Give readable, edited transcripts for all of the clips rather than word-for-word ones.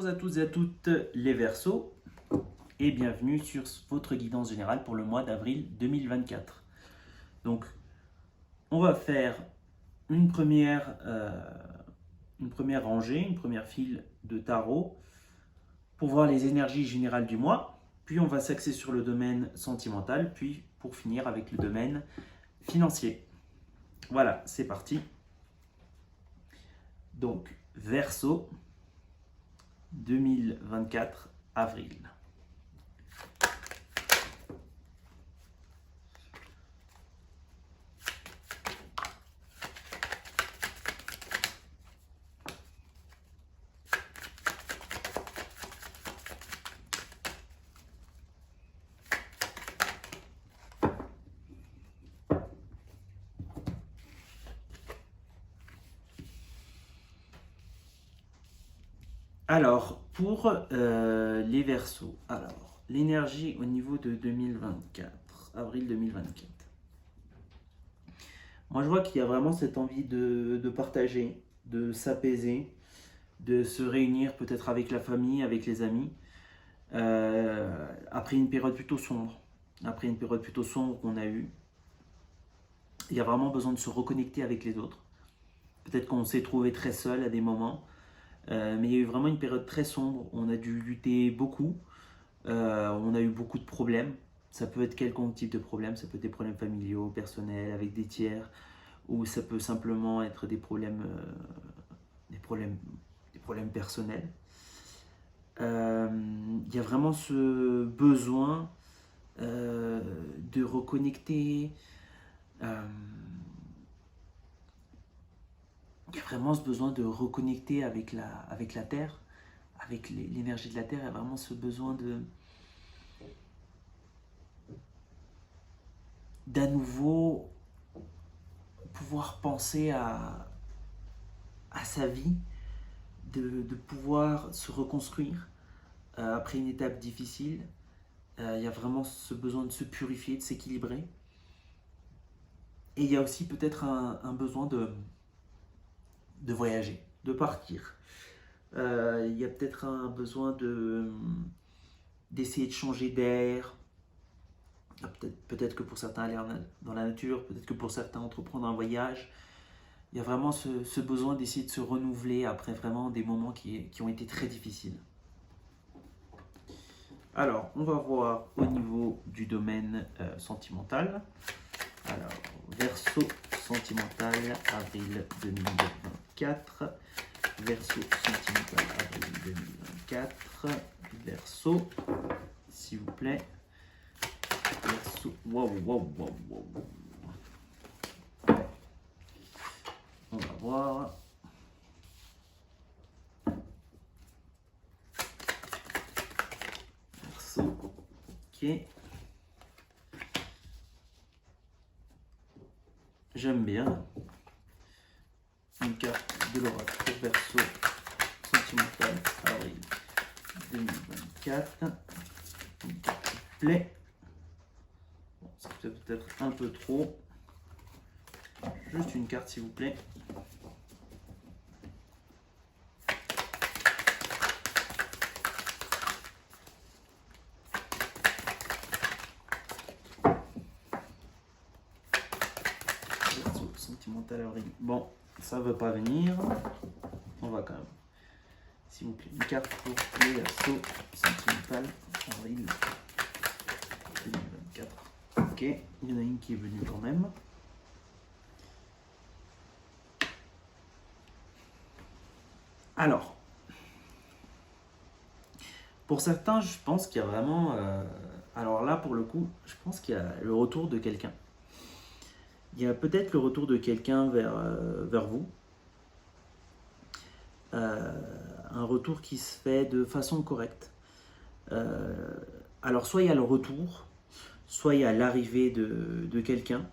à tous et à toutes les Verseaux et bienvenue sur votre guidance générale pour le mois d'avril 2024. Donc, on va faire une première rangée, une première file de tarot pour voir les énergies générales du mois. Puis, on va s'axer sur le domaine sentimental, puis pour finir avec le domaine financier. Voilà, c'est parti. Donc, Verseau 2024, avril. Alors, pour les Verseaux, alors, l'énergie au niveau de 2024, avril 2024. Moi, je vois qu'il y a vraiment cette envie de partager, de s'apaiser, de se réunir peut-être avec la famille, avec les amis, après une période plutôt sombre. Après une période plutôt sombre qu'on a eue, il y a vraiment besoin de se reconnecter avec les autres. Peut-être qu'on s'est trouvé très seul à des moments. Mais il y a eu vraiment une période très sombre. On a dû lutter beaucoup. On a eu beaucoup de problèmes. Ça peut être quelconque type de problème. Ça peut être des problèmes familiaux, personnels, avec des tiers. Ou ça peut simplement être des problèmes personnels. Il y a vraiment ce besoin de reconnecter. Il y a vraiment ce besoin de reconnecter avec la Terre, avec l'énergie de la Terre. Il y a vraiment ce besoin d'à nouveau pouvoir penser à sa vie, de pouvoir se reconstruire après une étape difficile. Il y a vraiment ce besoin de se purifier, de s'équilibrer. Et il y a aussi peut-être un besoin de voyager, de partir. Il y a peut-être un besoin d'essayer de changer d'air. Peut-être que pour certains aller dans la nature, peut-être que pour certains entreprendre un voyage. Il y a vraiment ce besoin d'essayer de se renouveler après vraiment des moments qui ont été très difficiles. Alors, on va voir au niveau du domaine sentimental. Alors, Verseau sentimental, avril 2024. Verseau sentimental, avril 2024. Verseau, s'il vous plaît. Verseau, wow. On va voir. Verseau, ok. J'aime bien. Une carte de l'oracle pour Verseau sentimental, avril 2024. Une carte qui plaît. Bon, ça fait peut-être un peu trop. Juste une carte, s'il vous plaît. Verseau sentimental, avril. Bon, ça ne veut pas venir. On va quand même. S'il vous plaît, une carte pour les Verseaux sentimental, avril 2024. Ok, il y en a une qui est venue quand même. Alors, pour certains, je pense qu'il y a vraiment... alors là, pour le coup, je pense qu'il y a le retour de quelqu'un. Il y a peut-être le retour de quelqu'un vers vous. Un retour qui se fait de façon correcte. Alors, soit il y a le retour, soit il y a l'arrivée de quelqu'un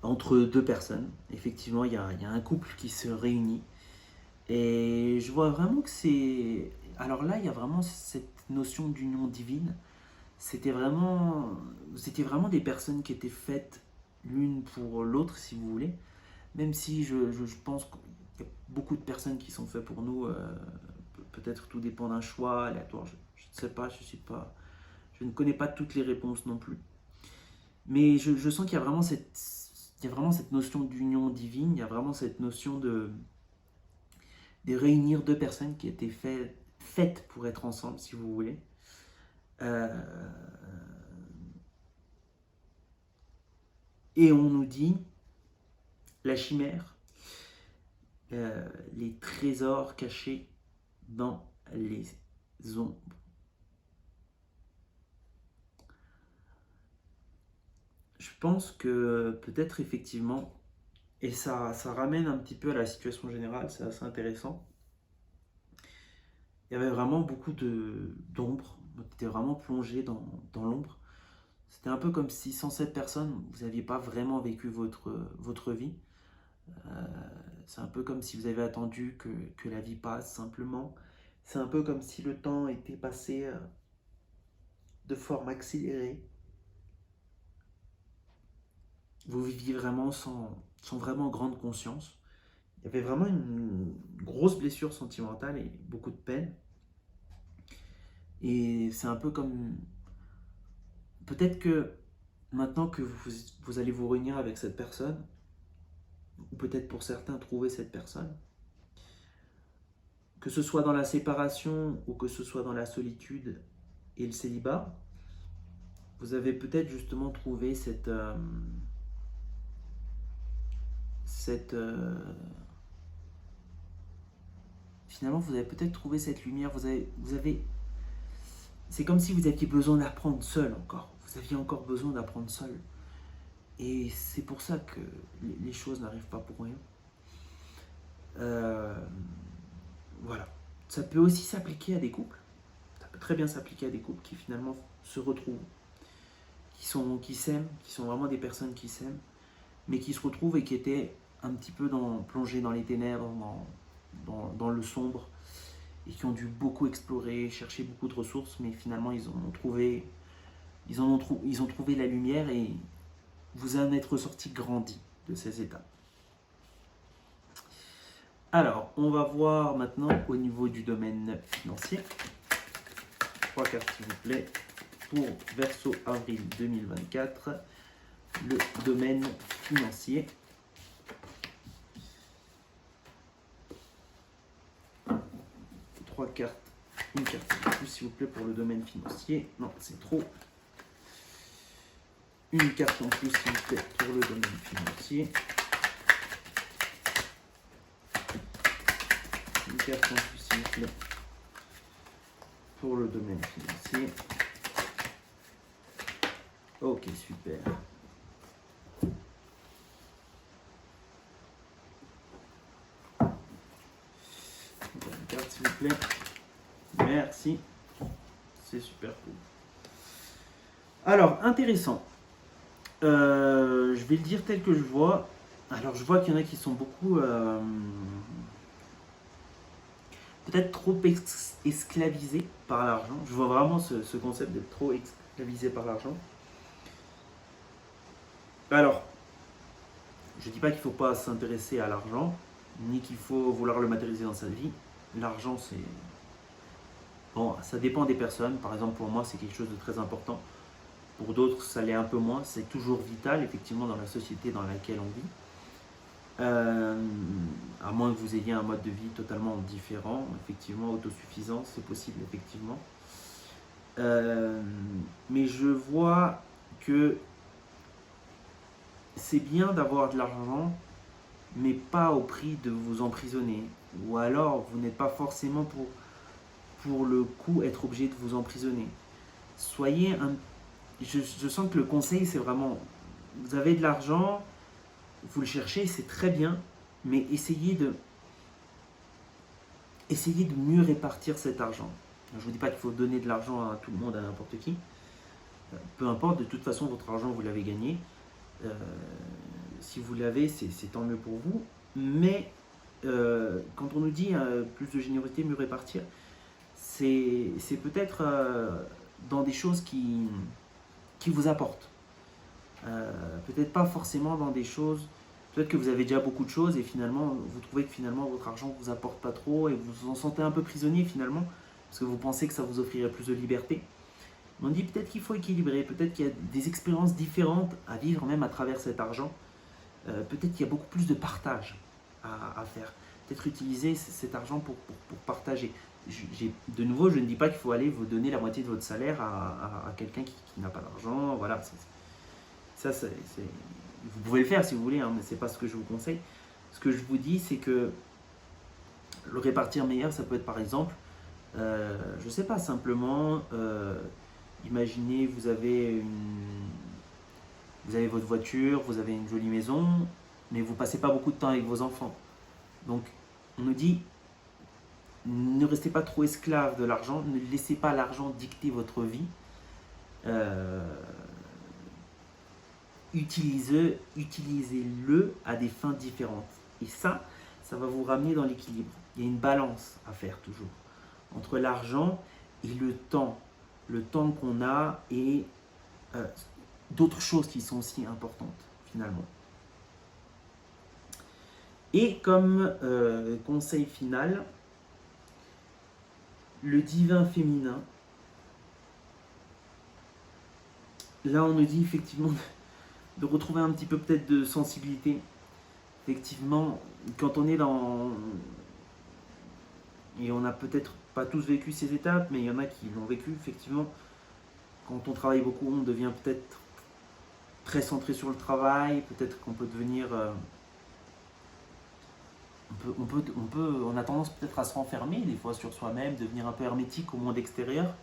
entre deux personnes. Effectivement, il y a un couple qui se réunit. Et je vois vraiment que c'est... Alors là, il y a vraiment cette notion d'union divine. C'était vraiment des personnes qui étaient faites l'une pour l'autre, si vous voulez. Même si je pense qu'il y a beaucoup de personnes qui sont faites pour nous, peut-être tout dépend d'un choix aléatoire, je ne sais pas, je ne connais pas toutes les réponses non plus. Mais je sens qu'il y a vraiment cette notion d'union divine, il y a vraiment cette notion de réunir deux personnes qui étaient faites pour être ensemble, si vous voulez. Et on nous dit, la chimère, les trésors cachés dans les ombres. Je pense que peut-être effectivement, et ça ramène un petit peu à la situation générale, c'est assez intéressant. Il y avait vraiment beaucoup d'ombre, on était vraiment plongé dans l'ombre. C'était un peu comme si sans cette personne, vous n'aviez pas vraiment vécu votre vie. C'est un peu comme si vous avez attendu que la vie passe simplement. C'est un peu comme si le temps était passé de forme accélérée. Vous viviez vraiment sans vraiment grande conscience. Il y avait vraiment une grosse blessure sentimentale et beaucoup de peine. Et c'est un peu comme... Peut-être que maintenant que vous allez vous réunir avec cette personne, ou peut-être pour certains trouver cette personne, que ce soit dans la séparation ou que ce soit dans la solitude et le célibat, vous avez peut-être justement trouvé finalement vous avez peut-être trouvé cette lumière, c'est comme si vous aviez besoin d'apprendre seul encore, vous aviez encore besoin d'apprendre seul. Et c'est pour ça que les choses n'arrivent pas pour rien. Voilà. Ça peut aussi s'appliquer à des couples. Ça peut très bien s'appliquer à des couples qui finalement se retrouvent, qui s'aiment, qui sont vraiment des personnes qui s'aiment, mais qui se retrouvent et qui étaient un petit peu plongés dans les ténèbres, dans le sombre, et qui ont dû beaucoup explorer, chercher beaucoup de ressources, mais finalement ils ont trouvé la lumière et vous en êtes ressorti grandi de ces étapes. Alors, on va voir maintenant au niveau du domaine financier. 3 cartes s'il vous plaît pour Verseau avril 2024, le domaine financier. Trois cartes, une carte en plus s'il vous plaît pour le domaine financier. Non, c'est trop. Une carte en plus s'il vous plaît pour le domaine financier. Une carte en plus s'il vous plaît pour le domaine financier. Ok, super. Une carte s'il vous plaît. Merci. C'est super cool. Alors, intéressant. Je vais le dire tel que je vois. Alors, je vois qu'il y en a qui sont beaucoup... peut-être trop esclavisés par l'argent. Je vois vraiment ce concept d'être trop esclavisé par l'argent. Alors, je ne dis pas qu'il ne faut pas s'intéresser à l'argent, ni qu'il faut vouloir le matérialiser dans sa vie. L'argent, c'est... Bon, ça dépend des personnes. Par exemple, pour moi, c'est quelque chose de très important. Pour d'autres, ça l'est un peu moins. C'est toujours vital, effectivement, dans la société dans laquelle on vit. À moins que vous ayez un mode de vie totalement différent. Effectivement, autosuffisant, c'est possible, effectivement. Mais je vois que c'est bien d'avoir de l'argent, mais pas au prix de vous emprisonner. Ou alors, vous n'êtes pas forcément pour le coup être obligé de vous emprisonner. Soyez un... Je sens que le conseil, c'est vraiment... Vous avez de l'argent, vous le cherchez, c'est très bien, mais essayez de mieux répartir cet argent. Je ne vous dis pas qu'il faut donner de l'argent à tout le monde, à n'importe qui. Peu importe, de toute façon, votre argent, vous l'avez gagné. Si vous l'avez, c'est tant mieux pour vous. Mais quand on nous dit plus de générosité, mieux répartir, c'est peut-être dans des choses qui vous apportent. Peut-être pas forcément dans des choses... Peut-être que vous avez déjà beaucoup de choses et finalement, vous trouvez que finalement votre argent ne vous apporte pas trop et vous vous en sentez un peu prisonnier finalement, parce que vous pensez que ça vous offrirait plus de liberté. On dit peut-être qu'il faut équilibrer, peut-être qu'il y a des expériences différentes à vivre même à travers cet argent. Peut-être qu'il y a beaucoup plus de partage à faire. Peut-être utiliser cet argent pour partager. De nouveau, je ne dis pas qu'il faut aller vous donner la moitié de votre salaire à quelqu'un qui n'a pas d'argent. Voilà, vous pouvez le faire si vous voulez, hein, mais ce n'est pas ce que je vous conseille. Ce que je vous dis, c'est que le répartir meilleur, ça peut être par exemple, je ne sais pas, simplement, imaginez, vous avez votre voiture, vous avez une jolie maison, mais vous ne passez pas beaucoup de temps avec vos enfants. Donc, on nous dit, ne restez pas trop esclave de l'argent, ne laissez pas l'argent dicter votre vie. Utilisez-le à des fins différentes. Et ça va vous ramener dans l'équilibre. Il y a une balance à faire toujours entre l'argent et le temps qu'on a et d'autres choses qui sont aussi importantes finalement. Et comme conseil final, le divin féminin, là on nous dit effectivement de retrouver un petit peu peut-être de sensibilité. Effectivement, quand on est dans... Et on n'a peut-être pas tous vécu ces étapes, mais il y en a qui l'ont vécu, effectivement. Quand on travaille beaucoup, on devient peut-être très centré sur le travail, peut-être qu'on peut devenir... on a tendance peut-être à se renfermer des fois sur soi-même, devenir un peu hermétique au monde extérieur.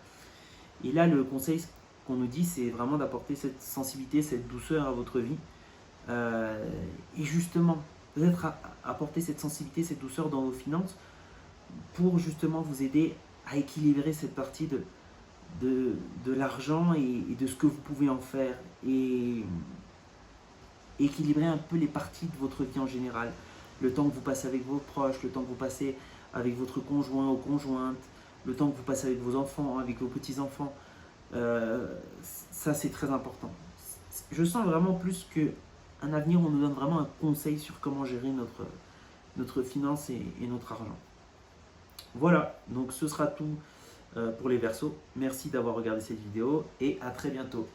Et là, le conseil qu'on nous dit, c'est vraiment d'apporter cette sensibilité, cette douceur à votre vie. Et justement, peut-être apporter cette sensibilité, cette douceur dans vos finances pour justement vous aider à équilibrer cette partie de l'argent et de ce que vous pouvez en faire. Et équilibrer un peu les parties de votre vie en général. Le temps que vous passez avec vos proches, le temps que vous passez avec votre conjoint ou conjointe, le temps que vous passez avec vos enfants, avec vos petits-enfants. Ça, c'est très important. Je sens vraiment plus qu'un avenir, on nous donne vraiment un conseil sur comment gérer notre finance et notre argent. Voilà, donc ce sera tout pour les Verseaux. Merci d'avoir regardé cette vidéo et à très bientôt.